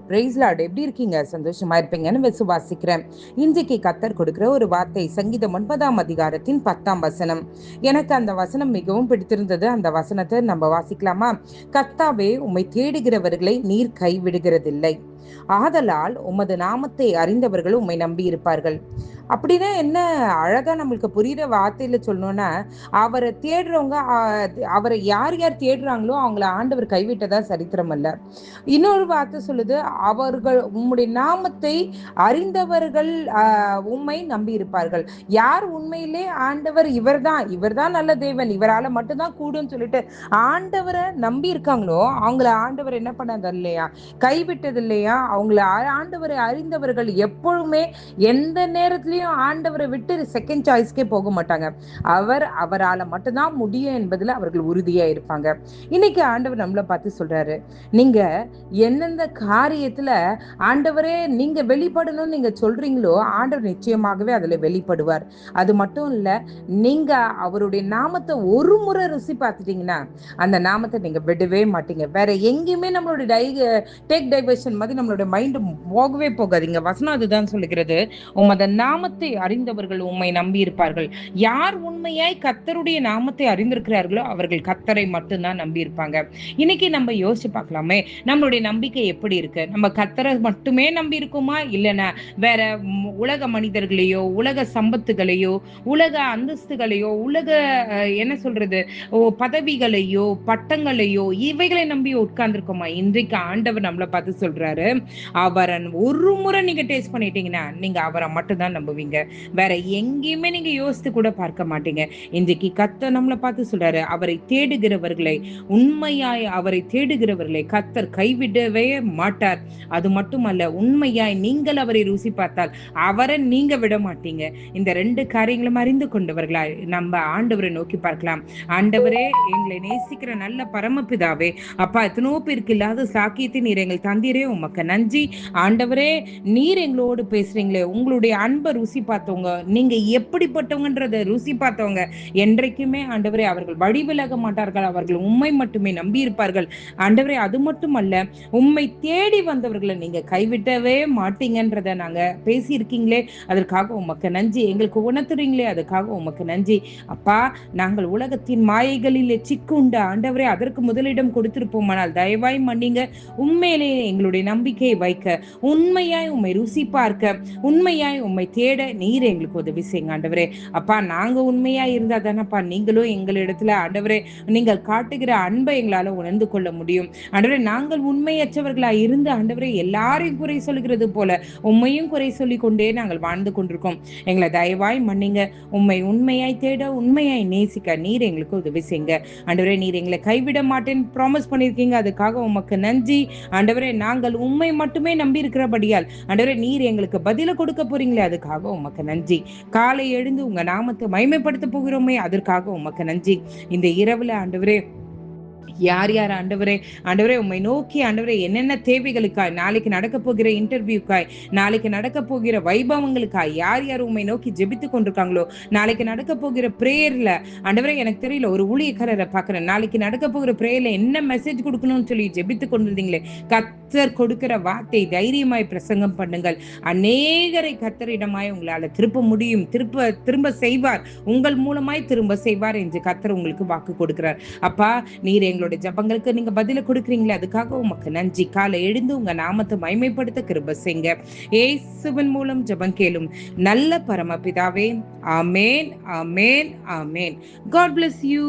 Price Lord. எப்படி இருக்கீங்க? சந்தோஷமா இருப்பீங்கன்னு விசுவாசிக்கிறேன். இன்றைக்கு கர்த்தர் கொடுக்கிற ஒரு வார்த்தை சங்கீதம் 9ஆம் அதிகாரத்தின் 10ஆம் வசனம். எனக்கு அந்த வசனம் மிகவும் பிடித்திருந்தது. அந்த வசனத்தை நம்ம வாசிக்கலாமா? கர்த்தாவே, உம்மை தேடுகிறவர்களை நீர் கைவிடுகிறதில்லை, ஆதலால் உமது நாமத்தை அறிந்தவர்கள் உம்மை நம்பி இருப்பார்கள். அப்படின்னா என்ன? அழகா நம்மளுக்கு புரியுற வார்த்தையில சொல்லணும்னா, அவரை தேடுறவங்க, அவரை யார் யார் தேடுறாங்களோ அவங்கள ஆண்டவர் கைவிட்டதா சரித்திரம் அல்ல. இன்னொரு வார்த்தை சொல்லுது, அவர்கள் உம்முடைய நாமத்தை அறிந்தவர்கள் உம்மை நம்பி இருப்பார்கள். யார் உண்மையிலே ஆண்டவர் இவர்தான் நல்ல தேவன், இவரால மட்டும்தான் கூடுன்னு சொல்லிட்டு ஆண்டவரை நம்பி இருக்காங்களோ அவங்கள ஆண்டவர் என்ன பண்ணது இல்லையா? கைவிட்டது இல்லையா? அவங்கள ஆண்டவரை அறிந்தவர்கள் எப்பொழுதுமே எந்த நேரத்திலையும் ஆண்டவரை விட்டு செகண்ட் சாய்ஸ்க்கே போக மாட்டாங்க. அவரால மட்டும்தான் முடியும் என்பதுல அவர்கள் உறுதியா இருப்பாங்க. இன்னைக்கு ஆண்டவர் நம்மளை பார்த்து சொல்றாரு, நீங்க எந்தெந்த காரியத்துல ஆண்டவரே நீங்க வெளிப்படணும்னு நீங்க சொல்றீங்களோ ஆண்டவர் நிச்சயமாகவே அதுல வெளிப்படுவார். அது மட்டும் இல்ல, நீங்க அவருடைய நாமத்தை ஒரு முறை ருசி பார்த்துட்டீங்கன்னா அந்த நாமத்தை நீங்க விடவே மாட்டீங்க. வேற எங்கேயுமே நம்மளோட டேக் டைவர்ஷன் மாதிரி நம்மளோட மைண்ட் போகவே போகாதீங்க. வசனம் அதுதான் சொல்லுகிறது, உமது நாமத்தை அறிந்தவர்கள் உம்மை நம்பி இருப்பார்கள். யார் உண்மையாய் கர்த்தருடைய நாமத்தை அறிந்திருக்கிறார்களோ அவர்கள் கர்த்தரை மட்டும்தான் நம்பி இருப்பாங்க. இன்னைக்கு நம்ம யோசிச்சு பார்க்கலாமே, நம்மளுடைய நம்பிக்கை எப்படி இருக்கு? நம்ம கர்த்தரை மட்டுமே நம்பி இருக்கோமா, இல்லைன்னா வேற உலக மனிதர்களையோ, உலக சம்பத்துகளையோ, உலக அந்தஸ்துகளையோ, உலக என்ன சொல்றது, பதவிகளையோ, பட்டங்களையோ, இவைகளை நம்பி உட்கார்ந்துருக்கோமா? இன்றைக்கு ஆண்டவர் நம்மளை பார்த்து சொல்றாரு, அவரை ஒரு முறை நீங்க டேஸ்ட் பண்ணிட்டீங்கன்னா நீங்க அவரை மட்டும் தான் நம்புவீங்க. வேற எங்கேயுமே நீங்க யோசித்து கூட பார்க்க மாட்டீங்க. இன்றைக்கு கர்த்தர் நம்மளை பார்த்து சொல்றாரு, அவரை தேடுகிறவர்களை, உண்மையாய் அவரை தேடுகிறவர்களை கர்த்தர் கைவிடவே மாட்டார். அது மட்டுமல்ல, உண்மையாய் நீங்கள் அவரை ருசி பார்த்தால் அவரை நீங்க விட மாட்டீங்க. இந்த 2 காரியங்களும் அறிந்து கொண்டவர்களாய் நம்ம ஆண்டவரை நோக்கி பார்க்கலாம். ஆண்டவரே, எங்களை நேசிக்கிற நல்ல பரமபிதாவே, அப்பா, எத்தனோ பேருக்கு இல்லாத சாக்கியத்தை நீர் எங்கள் தந்தீரே, உமக்கு நன்றி. ஆண்டவரே, நீர் எங்களோடு பேசுறீங்களே, உங்களுடைய அன்பை ருசி பார்த்தவங்க, நீங்க எப்படிப்பட்டவங்கன்றத ருசி பார்த்தவங்க என்றைக்குமே ஆண்டவரே அவர்கள் வழி விலக மாட்டார்கள். அவர்கள் உண்மை மட்டுமே நம்பி இருப்பார்கள். ஆண்டவரே, அது மட்டுமல்ல, உண்மை தேடி வந்தவர்களை நீங்க கைவிட்டவே மாட்டீங்கன்றத நாங்க பேசியிருக்கீங்களே, அதற்காக உமக்கு நன்றி. எங்களுக்கு உணர்த்துறீங்களே, அதுக்காக உமக்கு நன்றி. அப்பா, நாங்கள் உலகத்தின் மாயைகளிலே சிக்குண்ட ஆண்டவரே அதற்கு முதலிடம் கொடுத்திருப்போமானால் தயவாய் மன்னிங்க. உண்மையிலேயே எங்களுடைய நம்பிக்கையை வைக்க, உண்மையாய் உம்மை ருசி பார்க்க, உண்மையாய் உம்மை தேட நீர் எங்களுக்கு உதவி செய்யுங்க ஆண்டவரே. அப்பா, நாங்க உண்மையா இருந்தா தானப்பா நீங்களும் எங்களிடத்துல ஆண்டவரே நீங்கள் காட்டுகிற அன்பை எங்களால உணர்ந்து கொள்ள முடியும். ஆண்டவரே, நாங்கள் உண்மையற்றவர்களா இருந்து ஆண்டவரே எல்லாரையும் குறை சொல்கிறது போல உண்மையும் குறை சொல்லி கொண்டே நாங்கள் வாழ்ந்து கொண்டிருக்கோம். எங்களை தயவாய் மன்னிங்க. உண்மை உண்மையாய் தேட, உண்மையாய் நேசிக்க நீர் எங்களுக்கு உதவி செய்யுங்க ஆண்டவரே. நீர் எங்களை கைவிட மாட்டேன்னு ப்ராமிஸ் பண்ணியிருக்கீங்க, அதுக்காக உமக்கு நன்றி ஆண்டவரே. நாங்கள் உண்மை மட்டுமே நம்பி இருக்கிறபடியால் ஆண்டவரே நீர் எங்களுக்கு பதில கொடுக்க போறீங்களே, அதுக்காக உமக்கு நன்றி. காலை எழுந்து உங்க நாமத்தை மகிமைப்படுத்த போகிறோமே, அதற்காக உமக்கு நன்றி. இந்த இரவுல ஆண்டவரே யார் யார் ஆண்டவரே உம்மை நோக்கி ஆண்டவரே என்னென்ன தேவைகளுக்காய், நாளைக்கு நடக்க போகிற இன்டர்வியூக்காய், நாளைக்கு நடக்க போகிற வைபவங்களுக்காய் யார் யார் உம்மை நோக்கி ஜெபித்து கொண்டிருக்காங்களோ, நாளைக்கு நடக்க போகிற பிரேயர்ல ஆண்டவரே எனக்கு தெரியல, ஒரு ஊழியக்காரரை பார்க்கிறேன், நாளைக்கு நடக்க போகிற பிரேயர்ல என்ன மெசேஜ் கொடுக்கணும்னு சொல்லி ஜெபித்து கொண்டிருந்தீங்களே, கர்த்தர் கொடுக்கிற வார்த்தை தைரியமாய் பிரசங்கம் பண்ணுங்கள். அநேகரை கர்த்தரிடமாய் உங்களால திருப்ப முடியும், திரும்ப செய்வார், உங்கள் மூலமாய் திரும்ப செய்வார் என்று கர்த்தர் உங்களுக்கு வாக்கு கொடுக்கிறார். அப்பா, நீர் எங்களுடைய ஜபங்களுக்கு நீங்க பதில கொடுக்குறீங்களே, அதுக்காக உமக்கு நன்றி. காலை எழுந்து உங்க நாமத்தை மகிமைப்படுத்த கிருபை செய்யுங்க. இயேசுவின் மூலம் ஜபம் கேளும் நல்ல பரமபிதாவே. ஆமேன், ஆமேன், ஆமேன். God bless you.